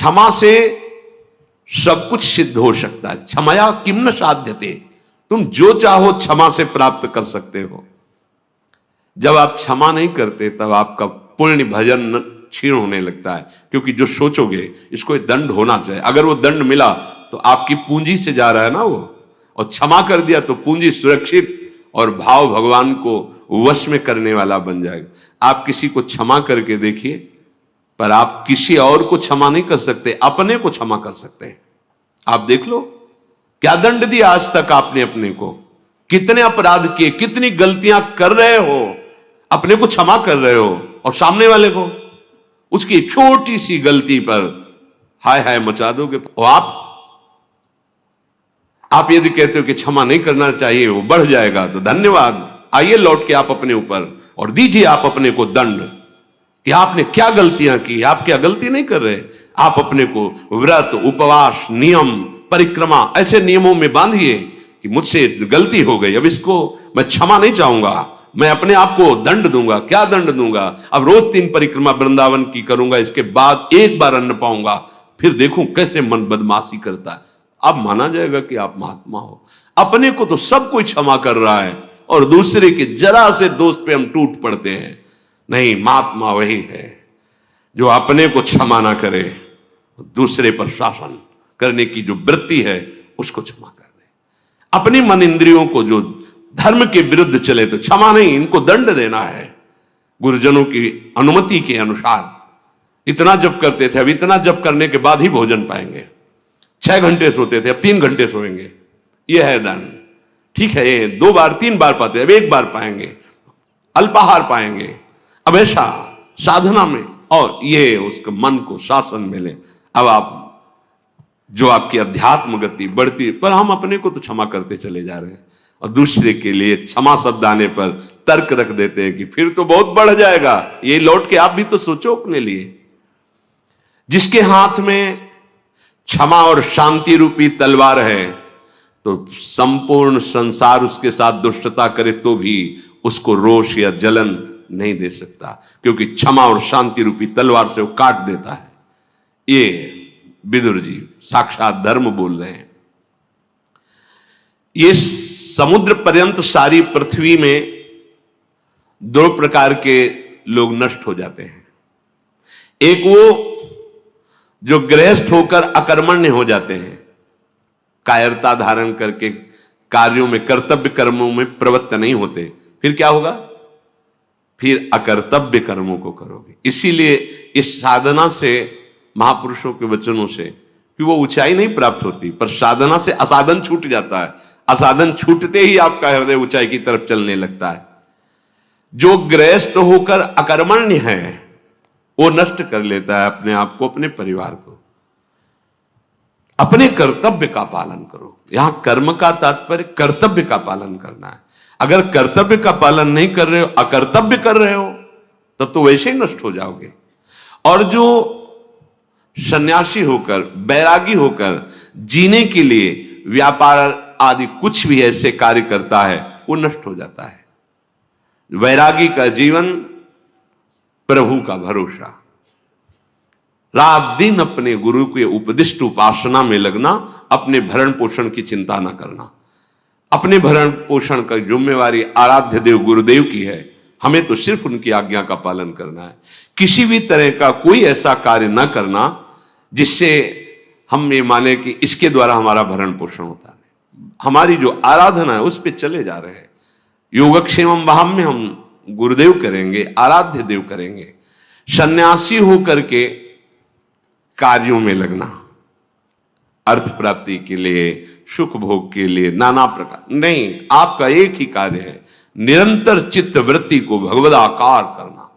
क्षमा से सब कुछ सिद्ध हो सकता है। क्षमया किम न साध्यते, तुम जो चाहो क्षमा से प्राप्त कर सकते हो। जब आप क्षमा नहीं करते तब आपका पुण्य भजन क्षीण होने लगता है, क्योंकि जो सोचोगे इसको दंड होना चाहिए, अगर वो दंड मिला तो आपकी पूंजी से जा रहा है ना वो, और क्षमा कर दिया तो पूंजी सुरक्षित और भाव भगवान को वश में करने वाला बन जाएगा। आप किसी को क्षमा करके देखिए, पर आप किसी और को क्षमा नहीं कर सकते, अपने को क्षमा कर सकते हैं। आप देख लो क्या दंड दिया आज तक आपने अपने को, कितने अपराध किए, कितनी गलतियां कर रहे हो, अपने को क्षमा कर रहे हो और सामने वाले को उसकी छोटी सी गलती पर हाय हाय मचा दोगे। और आप यदि कहते हो कि क्षमा नहीं करना चाहिए, वो बढ़ जाएगा, तो धन्यवाद, आइए लौट के आप अपने ऊपर और दीजिए आप अपने को दंड कि आपने क्या गलतियां की। आप क्या गलती नहीं कर रहे, आप अपने को व्रत, उपवास, नियम, परिक्रमा ऐसे नियमों में बांधिए कि मुझसे गलती हो गई, अब इसको मैं क्षमा नहीं चाहूंगा, मैं अपने आप को दंड दूंगा। क्या दंड दूंगा? अब रोज 3 परिक्रमा वृंदावन की करूंगा, इसके बाद एक बार अन्न पाऊंगा, फिर देखूं कैसे मन बदमाशी करता है। अब माना जाएगा कि आप महात्मा हो। अपने को तो सब कोई क्षमा कर रहा है और दूसरे के जरा से दोष पे हम टूट पड़ते हैं। नहीं, महात्मा वही है जो अपने को क्षमा ना करे, दूसरे पर शासन करने की जो वृत्ति है उसको क्षमा कर दे। अपनी मन इंद्रियों को जो धर्म के विरुद्ध चले तो क्षमा नहीं, इनको दंड देना है गुरुजनों की अनुमति के अनुसार। इतना जप करते थे, अब इतना जप करने के बाद ही भोजन पाएंगे। 6 घंटे सोते थे, अब 3 घंटे सोएंगे, यह है दंड। ठीक है, 2 बार 3 बार पाते, अब 1 बार पाएंगे, अल्पाहार पाएंगे। अब ऐसा साधना में, और ये उसके मन को शासन मिले। अब आप जो आपकी अध्यात्म गति बढ़ती, पर हम अपने को तो क्षमा करते चले जा रहे हैं और दूसरे के लिए क्षमा शब्द आने पर तर्क रख देते हैं कि फिर तो बहुत बढ़ जाएगा। ये लौट के आप भी तो सोचो अपने लिए। जिसके हाथ में क्षमा और शांति रूपी तलवार है, तो संपूर्ण संसार उसके साथ दुष्टता करे तो भी उसको रोष या जलन नहीं दे सकता, क्योंकि क्षमा और शांति रूपी तलवार से वो काट देता है। ये विदुर जी साक्षात धर्म बोल रहे हैं। ये समुद्र पर्यंत सारी पृथ्वी में 2 प्रकार के लोग नष्ट हो जाते हैं। एक वो जो गृहस्थ होकर अकर्मण्य हो जाते हैं, कायरता धारण करके कार्यों में, कर्तव्य कर्मों में प्रवृत्त नहीं होते। फिर क्या होगा? फिर अकर्तव्य कर्मों को करोगे। इसीलिए इस साधना से, महापुरुषों के वचनों से, कि वो ऊंचाई नहीं प्राप्त होती, पर साधना से असाधन छूट जाता है। असाधन छूटते ही आपका हृदय ऊंचाई की तरफ चलने लगता है। जो गृहस्थ होकर अकर्मण्य है वो नष्ट कर लेता है अपने आप को, अपने परिवार को। अपने कर्तव्य का पालन करो। यहां कर्म का तात्पर्य कर्तव्य का पालन करना है। अगर कर्तव्य का पालन नहीं कर रहे हो, अकर्तव्य कर रहे हो, तब तो वैसे ही नष्ट हो जाओगे। और जो सन्यासी होकर, बैरागी होकर जीने के लिए व्यापार आदि कुछ भी ऐसे कार्य करता है, वो नष्ट हो जाता है। वैरागी का जीवन प्रभु का भरोसा, रात दिन अपने गुरु के उपदिष्ट उपासना में लगना, अपने भरण पोषण की चिंता न करना। अपने भरण पोषण का जिम्मेवारी आराध्य देव गुरुदेव की है, हमें तो सिर्फ उनकी आज्ञा का पालन करना है। किसी भी तरह का कोई ऐसा कार्य न करना जिससे हम ये माने कि इसके द्वारा हमारा भरण पोषण होता है। हमारी जो आराधना है उस पर चले जा रहे हैं। योगक्षेमम वहां में हम गुरुदेव करेंगे, आराध्य देव करेंगे। सन्यासी होकर के कार्यों में लगना, अर्थ प्राप्ति के लिए, सुख भोग के लिए, नाना प्रकार नहीं, आपका एक ही कार्य है, निरंतर चित्त वृत्ति को भगवदाकार करना।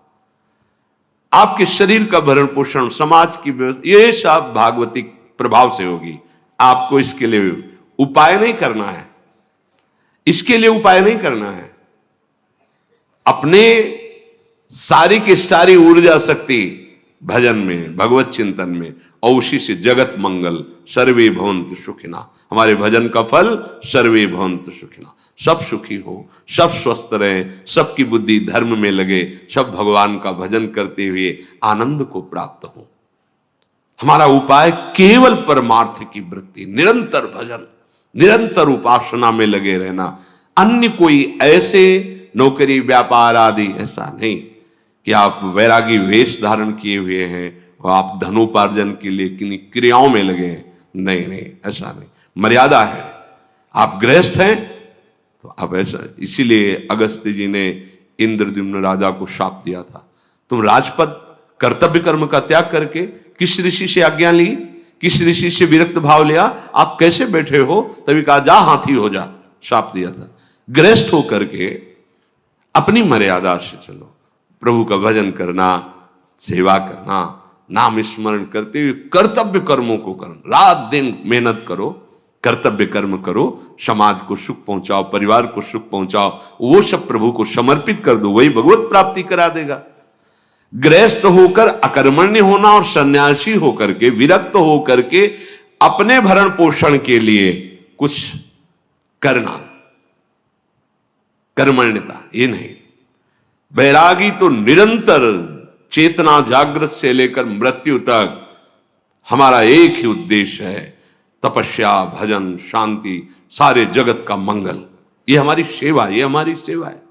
आपके शरीर का भरण पोषण, समाज की व्यवस्था, ये सब भागवती प्रभाव से होगी। आपको इसके लिए उपाय नहीं करना है, इसके लिए उपाय नहीं करना है। अपने सारी की सारी ऊर्जा शक्ति भजन में, भगवत चिंतन में, और उसी से जगत मंगल, सर्वे भवन्तु सुखिना। हमारे भजन का फल सर्वे भवन्तु सुखिना, सब सुखी हो, सब स्वस्थ रहे, सबकी बुद्धि धर्म में लगे, सब भगवान का भजन करते हुए आनंद को प्राप्त हो। हमारा उपाय केवल परमार्थ की वृत्ति, निरंतर भजन, निरंतर उपासना में लगे रहना। अन्य कोई ऐसे नौकरी व्यापार आदि ऐसा नहीं कि आप वैरागी वेश धारण किए हुए हैं और आप धनोपार्जन के लिए किन्हीं क्रियाओं में लगे हैं। नहीं नहीं, ऐसा नहीं, मर्यादा है। आप गृहस्थ हैं तो आप ऐसा, इसीलिए अगस्त्य जी ने इंद्रद्युम्न राजा को शाप दिया था, तुम राजपद कर्तव्य कर्म का त्याग करके किस ऋषि से आज्ञा ली, किस ऋषि से विरक्त भाव लिया, आप कैसे बैठे हो? तभी कहा जा हाथी हो जा, शाप दिया था। गृहस्थ होकर के अपनी मर्यादा से चलो, प्रभु का भजन करना, सेवा करना, नाम स्मरण करते हुए कर्तव्य कर्मों को करना, रात दिन मेहनत करो, कर्तव्य कर्म करो, समाज को सुख पहुंचाओ, परिवार को सुख पहुंचाओ, वो सब प्रभु को समर्पित कर दो, वही भगवत प्राप्ति करा देगा। गृहस्थ होकर अकर्मण्य होना और सन्यासी होकर के, विरक्त होकर के अपने भरण पोषण के लिए कुछ करना, कर्मण्यता ये नहीं। वैरागी तो निरंतर चेतना जागृत से लेकर मृत्यु तक हमारा एक ही उद्देश्य है, तपस्या, भजन, शांति, सारे जगत का मंगल। ये हमारी सेवा, ये हमारी सेवा है।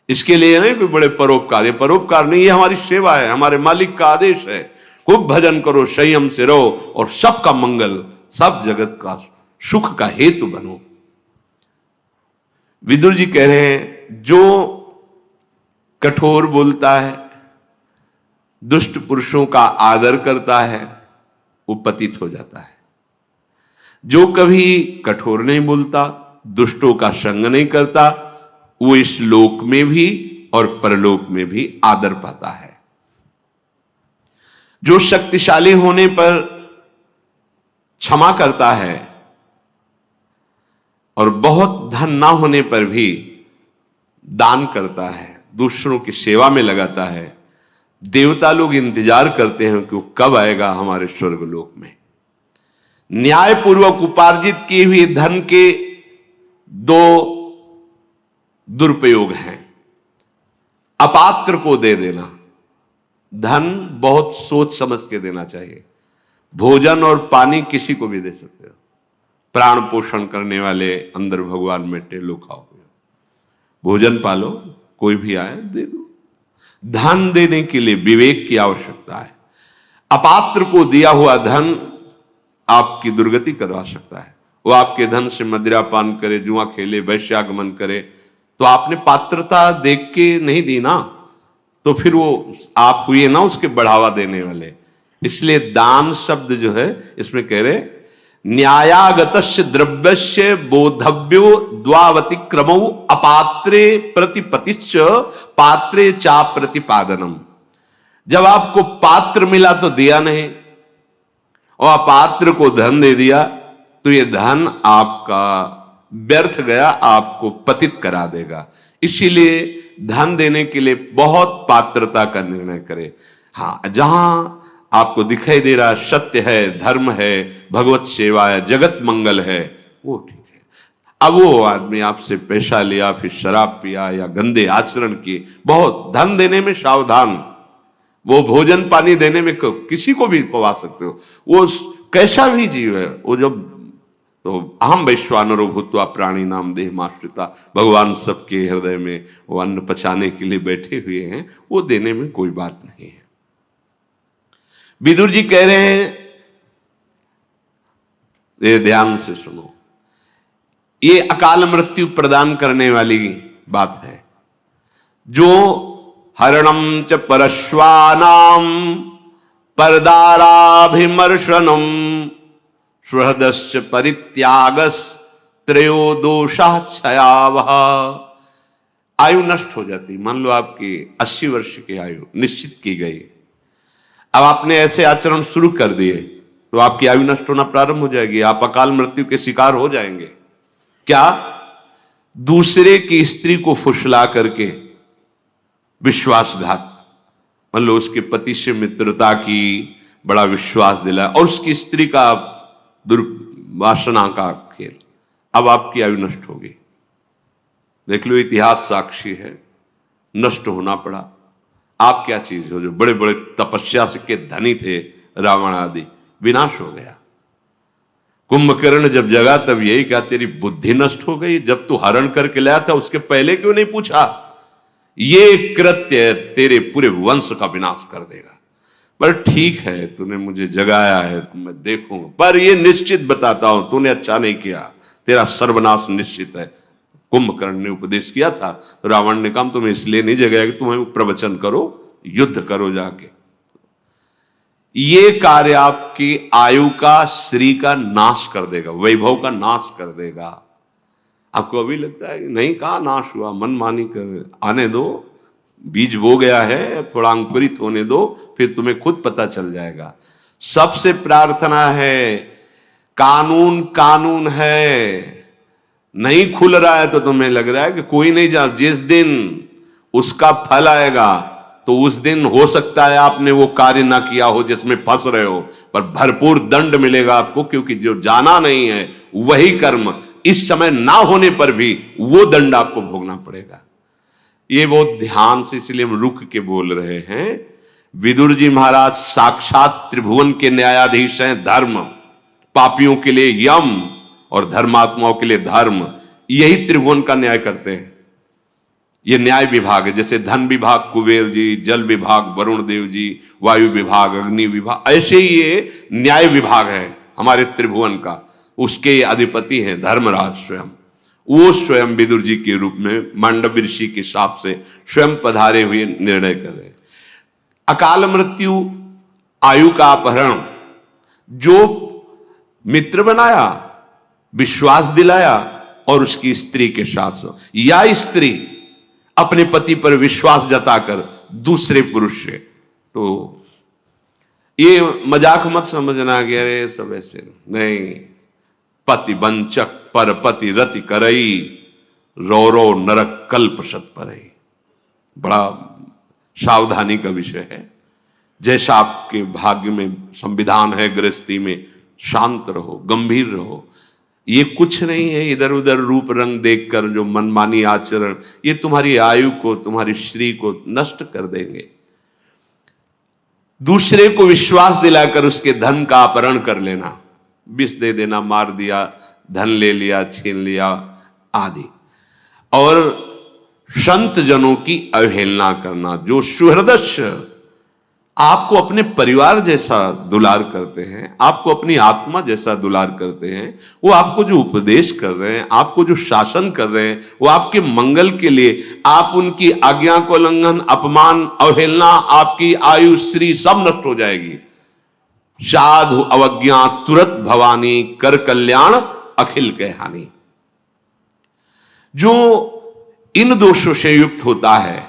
इसके लिए नहीं कोई बड़े परोपकार, ये परोपकार नहीं, ये हमारी सेवा है, हमारे मालिक का आदेश है। खूब भजन करो, संयम से रहो और सबका मंगल, सब जगत का सुख का हेतु बनो। विदुर जी कह रहे हैं जो कठोर बोलता है, दुष्ट पुरुषों का आदर करता है, वो पतित हो जाता है। जो कभी कठोर नहीं बोलता, दुष्टों का संग नहीं करता, वो इस लोक में भी और परलोक में भी आदर पाता है। जो शक्तिशाली होने पर क्षमा करता है और बहुत धन ना होने पर भी दान करता है, दूसरों की सेवा में लगाता है, देवता लोग इंतजार करते हैं कि वो कब आएगा हमारे स्वर्गलोक में। न्यायपूर्वक उपार्जित किए हुए धन के दो दुरुपयोग हैं। अपात्र को दे देना, धन बहुत सोच समझ के देना चाहिए। भोजन और पानी किसी को भी दे सकते हो, प्राण पोषण करने वाले अंदर भगवान बैठे, लो खाओ, भोजन पालो, कोई भी आए दे दो। धन देने के लिए विवेक की आवश्यकता है। अपात्र को दिया हुआ धन आपकी दुर्गति करवा सकता है। वो आपके धन से मदिरा पान करे, जुआ खेले, वैश्यागमन करे, तो आपने पात्रता देख के नहीं दी ना, तो फिर वो आप हुए ना उसके बढ़ावा देने वाले। इसलिए दान शब्द जो है इसमें कह रहे न्यायागतस्य द्रव्यस्य बोधव्यो द्वावतिक्रमौ अपात्रे प्रतिपतिश्च पात्रे चा प्रतिपादनम। जब आपको पात्र मिला तो दिया नहीं और अपात्र को धन दे दिया तो ये धन आपका व्यर्थ गया, आपको पतित करा देगा। इसीलिए धन देने के लिए बहुत पात्रता का निर्णय करें। हाँ, जहां आपको दिखाई दे रहा सत्य है, धर्म है, भगवत सेवा है, जगत मंगल है, वो ठीक है। अब वो आदमी आपसे पैसा लिया, फिर शराब पिया या गंदे आचरण किए, बहुत धन देने में सावधान। वो भोजन पानी देने में किसी को भी पवा सकते हो, वो कैसा भी जीव है, वो जब तो अहम वैश्वानरो भूत्वा प्राणी नाम देह माश्रिता, भगवान सबके हृदय में वो अन्न पचाने के लिए बैठे हुए हैं, वो देने में कोई बात नहीं है। विदुर जी कह रहे हैं, ये ध्यान से सुनो, ये अकाल मृत्यु प्रदान करने वाली बात है। जो हरणम च परश्वानाम परदाराभिमर्शनम सुहृदश्च परित्यागस त्रयो दोषः क्षयावह। आयु नष्ट हो जाती। मान लो आपकी 80 वर्ष की आयु निश्चित की गई, अब आपने ऐसे आचरण शुरू कर दिए तो आपकी आयु नष्ट होना प्रारंभ हो जाएगी, आप अकाल मृत्यु के शिकार हो जाएंगे। क्या? दूसरे की स्त्री को फुसला करके विश्वासघात, मान लो उसके पति से मित्रता की, बड़ा विश्वास दिला और उसकी स्त्री का दुर्वासना का खेल, अब आपकी आयु नष्ट होगी। देख लो, इतिहास साक्षी है, नष्ट होना पड़ा। आप क्या चीज हो जो बड़े बड़े तपस्या से के धनी थे, रावण आदि, विनाश हो गया। कुंभकर्ण जब जगा तब यही कहा, तेरी बुद्धि नष्ट हो गई, जब तू हरण करके लाया था उसके पहले क्यों नहीं पूछा? ये कृत्य तेरे पूरे वंश का विनाश कर देगा। पर ठीक है, तूने मुझे जगाया है तो मैं देखूंगा, पर ये निश्चित बताता हूं तूने अच्छा नहीं किया, तेरा सर्वनाश निश्चित है। कुंभकर्ण ने उपदेश किया था तो रावण ने कहा तुम्हें इसलिए नहीं जगाया कि तुम्हें प्रवचन करो, युद्ध करो जाके। ये कार्य आपकी आयु का, श्री का नाश कर देगा, वैभव का नाश कर देगा। आपको अभी लगता है कि नहीं, कहा नाश हुआ, मनमानी कर, आने दो, बीज बो गया है, थोड़ा अंकुरित होने दो, फिर तुम्हें खुद पता चल जाएगा। सबसे प्रार्थना है, कानून कानून है, नहीं खुल रहा है तो तुम्हें लग रहा है कि कोई नहीं जा, जिस दिन उसका फल आएगा तो उस दिन हो सकता है आपने वो कार्य ना किया हो जिसमें फंस रहे हो, पर भरपूर दंड मिलेगा आपको, क्योंकि जो जाना नहीं है वही कर्म इस समय ना होने पर भी वो दंड आपको भोगना पड़ेगा। ये बहुत ध्यान से इसलिए हम रुक के बोल रहे हैं। विदुर जी महाराज साक्षात त्रिभुवन के न्यायाधीश हैं। धर्म, पापियों के लिए यम और धर्मात्माओं के लिए धर्म, यही त्रिभुवन का न्याय करते हैं। ये न्याय विभाग है, जैसे धन विभाग कुबेर जी, जल विभाग वरुण देव जी, वायु विभाग अग्नि विभाग, ऐसे ही ये न्याय विभाग है हमारे त्रिभुवन का। उसके अधिपति हैं धर्मराज स्वयं। वो स्वयं विदुर जी के रूप में मांडव ऋषि के शाप से स्वयं पधारे हुए निर्णय कर रहे हैं। अकाल मृत्यु, आयु का अपहरण, जो मित्र बनाया, विश्वास दिलाया और उसकी स्त्री के साथ, या स्त्री अपने पति पर विश्वास जताकर दूसरे पुरुष से, तो ये मजाक मत समझना कि अरे सब ऐसे नहीं। पति वंचक पर पति रति करई, रो रो नरक कल्प शत परई। बड़ा सावधानी का विषय है। जैसा आपके भाग्य में संविधान है, गृहस्थी में शांत रहो, गंभीर रहो। ये कुछ नहीं है इधर उधर रूप रंग देखकर जो मनमानी आचरण, ये तुम्हारी आयु को, तुम्हारी श्री को नष्ट कर देंगे। दूसरे को विश्वास दिलाकर उसके धन का अपहरण कर लेना, विष दे देना, मार दिया, धन ले लिया, छीन लिया आदि। और संत जनों की अवहेलना करना, जो सुहृदस्य आपको अपने परिवार जैसा दुलार करते हैं, आपको अपनी आत्मा जैसा दुलार करते हैं, वो आपको जो उपदेश कर रहे हैं, आपको जो शासन कर रहे हैं, वो आपके मंगल के लिए, आप उनकी आज्ञा को उल्लंघन, अपमान, अवहेलना, आपकी आयु श्री सब नष्ट हो जाएगी। साधु अवज्ञा तुरत भवानी, कर कल्याण अखिल के हानि। जो इन दोषों से युक्त होता है,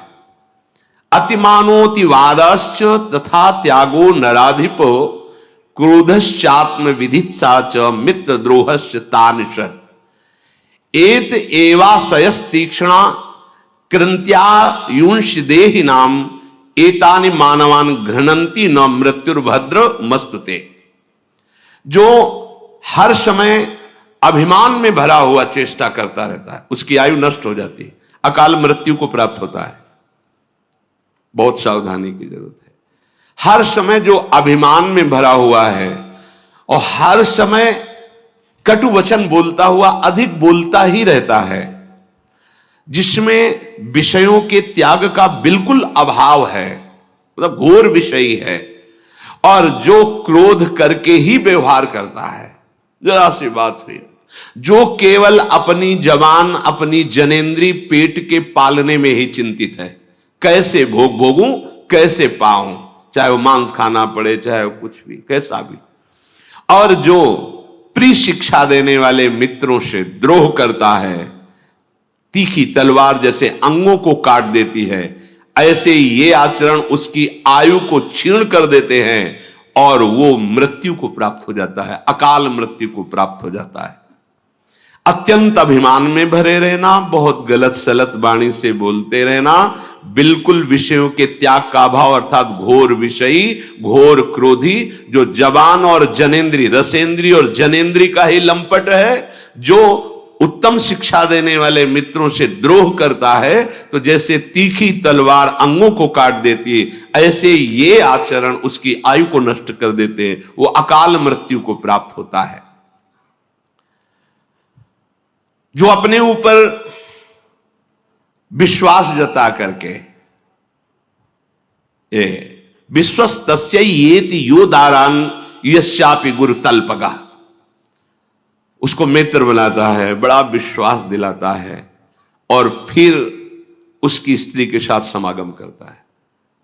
अतिमानोति वादश्च तथा त्यागो नराधिपो, क्रोधश्चात्म विधित्सा च मित्र द्रोहश्च तानिषत्, एत एवाशयस्तीक्ष्णा कृंत्या युंश देहिनाम, एतानि मानवान घृणंती न मृत्युर्भद्र मस्तुते। जो हर समय अभिमान में भरा हुआ चेष्टा करता रहता है, उसकी आयु नष्ट हो जाती है, अकाल मृत्यु को प्राप्त होता है। बहुत सावधानी की जरूरत है। हर समय जो अभिमान में भरा हुआ है और हर समय कटु वचन बोलता हुआ अधिक बोलता ही रहता है, जिसमें विषयों के त्याग का बिल्कुल अभाव है, मतलब घोर विषयी है, और जो क्रोध करके ही व्यवहार करता है, जरा सी बात हुई, जो केवल अपनी जवान, अपनी जनेंद्री पेट के पालने में ही चिंतित है, कैसे भोगूं, कैसे पाऊं, चाहे वो मांस खाना पड़े, चाहे वो कुछ भी, कैसा भी। और जो प्रिय शिक्षा देने वाले मित्रों से द्रोह करता है, तीखी तलवार जैसे अंगों को काट देती है, ऐसे ये आचरण उसकी आयु को छीण कर देते हैं और वो मृत्यु को प्राप्त हो जाता है, अकाल मृत्यु को प्राप्त हो जाता है। अत्यंत अभिमान में भरे रहना, बहुत गलत सलत वाणी से बोलते रहना, बिल्कुल विषयों के त्याग का अभाव, अर्थात घोर विषयी, घोर क्रोधी, जो जवान और जनेंद्री, रसेंद्री और जनेंद्री का ही लंपट है, जो उत्तम शिक्षा देने वाले मित्रों से द्रोह करता है तो जैसे तीखी तलवार अंगों को काट देती है, ऐसे ये आचरण उसकी आयु को नष्ट कर देते हैं, वो अकाल मृत्यु को प्राप्त होता है। जो अपने ऊपर विश्वास जता करके विश्वस्तस्येति यो दारान यस्यापि गुरु तल्पगा, उसको मित्र बनाता है, बड़ा विश्वास दिलाता है और फिर उसकी स्त्री के साथ समागम करता है।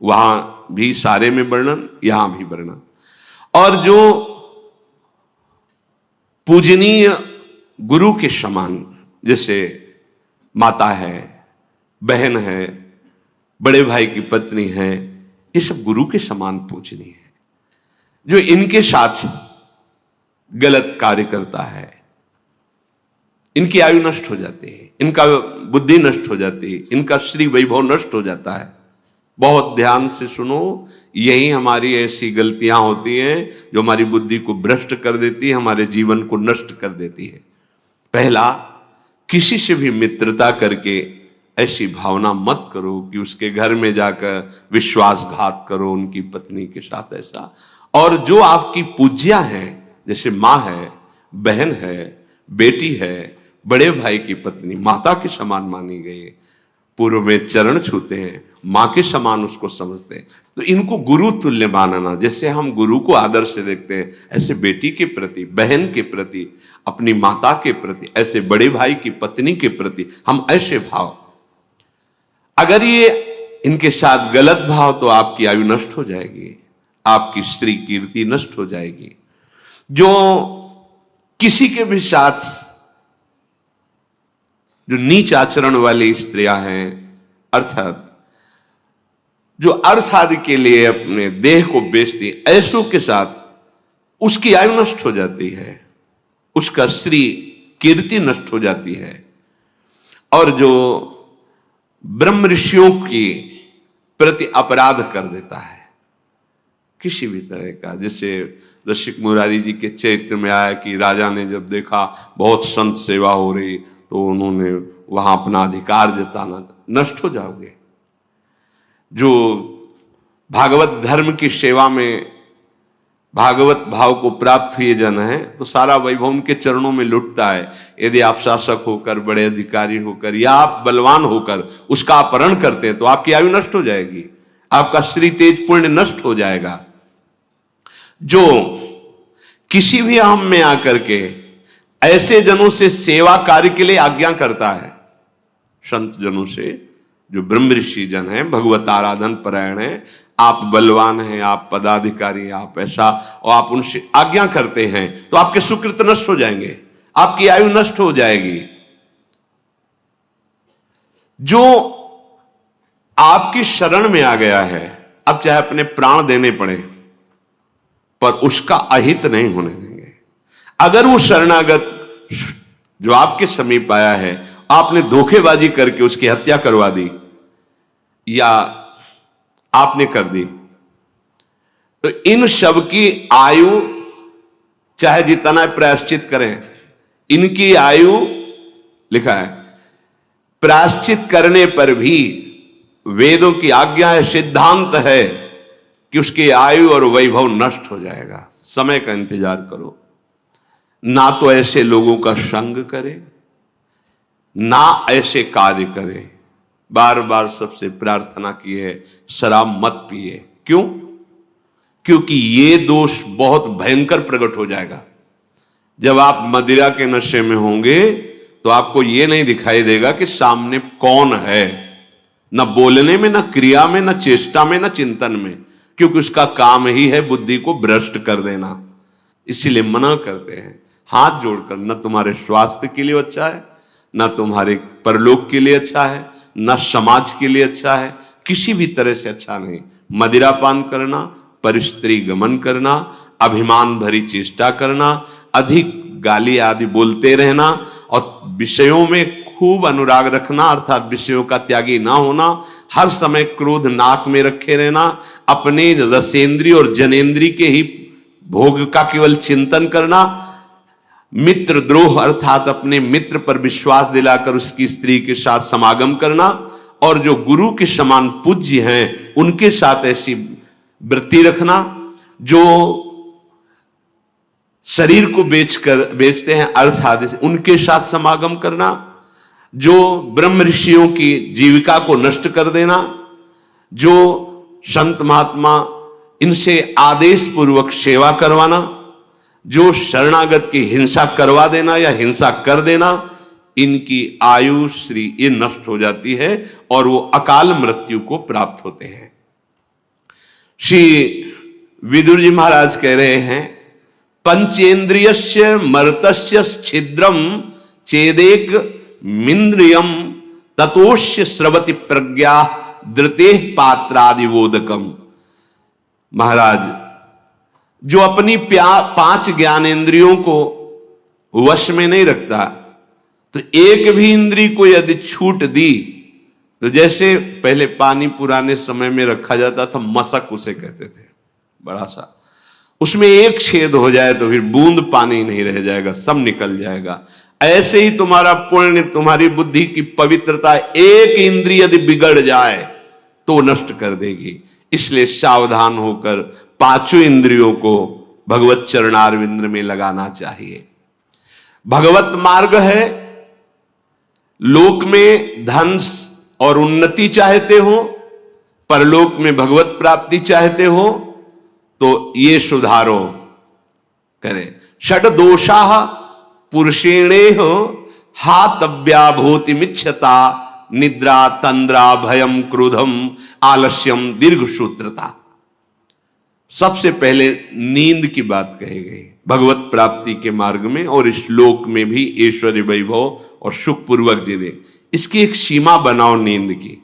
वहां भी सारे में वर्णन, यहां भी वर्णन। और जो पूजनीय गुरु के समान, जैसे माता है, बहन है, बड़े भाई की पत्नी है, ये सब गुरु के समान पूजनीय है। जो इनके साथ गलत कार्य करता है, इनकी आयु नष्ट हो जाती है, इनका बुद्धि नष्ट हो जाती है, इनका श्री वैभव नष्ट हो जाता है। बहुत ध्यान से सुनो, यही हमारी ऐसी गलतियां होती हैं जो हमारी बुद्धि को भ्रष्ट कर देती है, हमारे जीवन को नष्ट कर देती है। पहला, किसी से भी मित्रता करके ऐसी भावना मत करो कि उसके घर में जाकर विश्वासघात करो उनकी पत्नी के साथ, ऐसा। और जो आपकी पूज्या है, जैसे माँ है, बहन है, बेटी है, बड़े भाई की पत्नी माता के समान मानी गई है, पूर्व में चरण छूते हैं, मां के समान उसको समझते हैं, तो इनको गुरु तुल्य मानना। जैसे हम गुरु को आदर से देखते हैं, ऐसे बेटी के प्रति, बहन के प्रति, अपनी माता के प्रति, ऐसे बड़े भाई की पत्नी के प्रति हम ऐसे भाव, अगर ये इनके साथ गलत भाव, तो आपकी आयु नष्ट हो जाएगी, आपकी श्री कीर्ति नष्ट हो जाएगी। जो किसी के भी साथ जो नीच आचरण वाली स्त्रियां हैं, अर्थात जो अर्थ आदि के लिए अपने देह को बेचती, ऐसों के साथ उसकी आयु नष्ट हो जाती है, उसका श्री कीर्ति नष्ट हो जाती है। और जो ब्रह्म ऋषियों की प्रति अपराध कर देता है किसी भी तरह का, जैसे रसिक मुरारी जी के चरित्र में आया कि राजा ने जब देखा बहुत संत सेवा हो रही तो उन्होंने वहां अपना अधिकार जताना, नष्ट हो जाओगे। जो भागवत धर्म की सेवा में भागवत भाव को प्राप्त हुए जन है, तो सारा वैभव उनके चरणों में लुटता है। यदि आप शासक होकर, बड़े अधिकारी होकर या आप बलवान होकर उसका अपहरण करते हैं तो आपकी आयु नष्ट हो जाएगी, आपका श्री तेज पुण्य नष्ट हो जाएगा। जो किसी भी अहम में आकर के ऐसे जनों से सेवा कार्य के लिए आज्ञा करता है, संत जनों से, जो ब्रह्म ऋषि जन है, भगवत आराधन परायण है, आप बलवान हैं, आप पदाधिकारी, आप ऐसा, और आप उनसे आज्ञा करते हैं, तो आपके सुकृत नष्ट हो जाएंगे, आपकी आयु नष्ट हो जाएगी। जो आपकी शरण में आ गया है, अब चाहे अपने प्राण देने पड़े पर उसका अहित नहीं होने देंगे। अगर वो शरणागत जो आपके समीप आया है, आपने धोखेबाजी करके उसकी हत्या करवा दी या आपने कर दी, तो इन सब की आयु चाहे जितना प्रायश्चित करें, इनकी आयु लिखा है, प्रायश्चित करने पर भी वेदों की आज्ञा है, सिद्धांत है कि उसकी आयु और वैभव नष्ट हो जाएगा। समय का इंतजार करो, ना तो ऐसे लोगों का संग करे, ना ऐसे कार्य करे। बार बार सबसे प्रार्थना की है, शराब मत पिए। क्यों? क्योंकि ये दोष बहुत भयंकर प्रकट हो जाएगा। जब आप मदिरा के नशे में होंगे तो आपको ये नहीं दिखाई देगा कि सामने कौन है, न बोलने में, न क्रिया में, न चेष्टा में, न चिंतन में, क्योंकि उसका काम ही है बुद्धि को भ्रष्ट कर देना। इसीलिए मना करते हैं हाथ जोड़कर, न तुम्हारे स्वास्थ्य के लिए अच्छा है, न तुम्हारे परलोक के लिए अच्छा है, न समाज के लिए अच्छा है, किसी भी तरह से अच्छा नहीं। मदिरापान करना, परिस्त्री गमन करना, अभिमान भरी चेष्टा करना, अधिक गाली आदि बोलते रहना और विषयों में खूब अनुराग रखना, अर्थात विषयों का त्यागी ना होना, हर समय क्रोध नाक में रखे रहना, अपने रसेंद्री और जनेंद्री के ही भोग का केवल चिंतन करना, मित्र द्रोह अर्थात अपने मित्र पर विश्वास दिलाकर उसकी स्त्री के साथ समागम करना, और जो गुरु के समान पूज्य हैं उनके साथ ऐसी वृत्ति रखना। जो शरीर को बेचते हैं अर्थ आदि से, उनके साथ समागम करना। जो ब्रह्म ऋषियों की जीविका को नष्ट कर देना, जो संत महात्मा इनसे आदेश पूर्वक सेवा करवाना, जो शरणागत की हिंसा करवा देना या हिंसा कर देना, इनकी आयु श्री ये नष्ट हो जाती है और वो अकाल मृत्यु को प्राप्त होते हैं। श्री विदुर जी महाराज कह रहे हैं, पंचेन्द्रियस्य मर्तस्य छिद्रम चेदेक मिंद्रियम ततोष्य स्रवति प्रज्ञा धृते पात्रादिवोदकम। महाराज, जो अपनी 5 ज्ञानेंद्रियों को वश में नहीं रखता, तो एक भी इंद्री को यदि छूट दी तो जैसे पहले पानी पुराने समय में रखा जाता था, मशक उसे कहते थे, बड़ा सा, उसमें एक छेद हो जाए तो फिर बूंद पानी नहीं रह जाएगा, सब निकल जाएगा। ऐसे ही तुम्हारा पुण्य, तुम्हारी बुद्धि की पवित्रता, एक इंद्रिय यदि बिगड़ जाए तो नष्ट कर देगी। इसलिए सावधान होकर 5 इंद्रियों को भगवत चरणारविंद में लगाना चाहिए। भगवत मार्ग है, लोक में धन और उन्नति चाहते हो, परलोक में भगवत प्राप्ति चाहते हो, तो ये सुधारो करें। षड दोषा पुरुषेणेह हातव्या भूति मिच्छता निद्रा तंद्रा भयम क्रोधम आलस्यम दीर्घ सूत्रता। सबसे पहले नींद की बात कही गई भगवत प्राप्ति के मार्ग में, और इस लोक में भी ऐश्वर्य वैभव और सुखपूर्वक जीवे। इसकी एक सीमा बनाओ नींद की।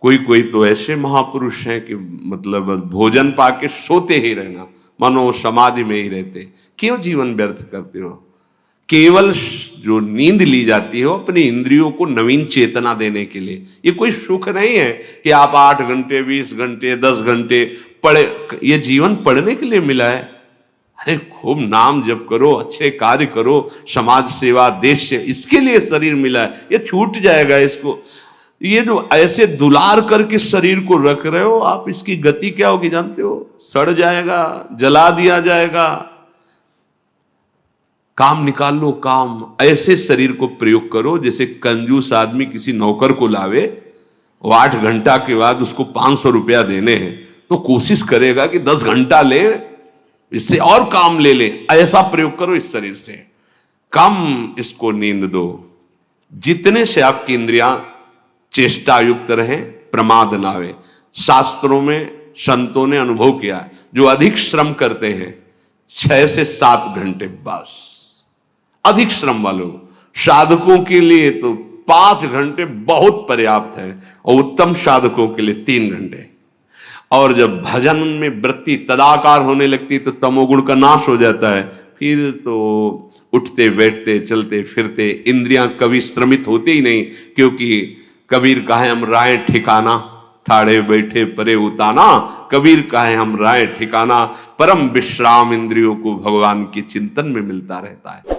कोई तो ऐसे महापुरुष हैं कि मतलब भोजन पाके सोते ही रहना, मानो समाधि में ही रहते। क्यों जीवन व्यर्थ करते हो? केवल जो नींद ली जाती है अपनी इंद्रियों को नवीन चेतना देने के लिए। ये कोई सुख नहीं है कि आप 8 घंटे 20 घंटे 10 घंटे पढ़े। ये जीवन पढ़ने के लिए मिला है। अरे खूब नाम जप करो, अच्छे कार्य करो, समाज सेवा, देश से, इसके लिए शरीर मिला है। ये छूट जाएगा इसको। ये जो ऐसे दुलार करके शरीर को रख रहे हो आप, इसकी गति क्या होगी जानते हो? सड़ जाएगा, जला दिया जाएगा। काम निकाल लो, काम। ऐसे शरीर को प्रयोग करो जैसे कंजूस आदमी किसी नौकर को लावे, वो 8 घंटा के बाद उसको 500 रुपया देने हैं, तो कोशिश करेगा कि 10 घंटा ले, इससे और काम ले ले। ऐसा प्रयोग करो इस शरीर से। कम इसको नींद दो, जितने से आपकी इंद्रियां चेष्टा युक्त रहे, प्रमाद ना आवे। शास्त्रों में संतों ने अनुभव किया, जो अधिक श्रम करते हैं 6 से 7 घंटे बस, अधिक श्रम वालों। साधकों के लिए तो 5 घंटे बहुत पर्याप्त है, और उत्तम साधकों के लिए 3 घंटे। और जब भजन में वृत्ति तदाकार होने लगती तो तमोगुण का नाश हो जाता है। फिर तो उठते बैठते चलते फिरते इंद्रियां कभी श्रमित होती ही नहीं, क्योंकि कबीर कहे हम राय ठिकाना, ठाड़े बैठे परे उताना। कबीर कहे हम राय ठिकाना, परम विश्राम इंद्रियों को भगवान के चिंतन में मिलता रहता है।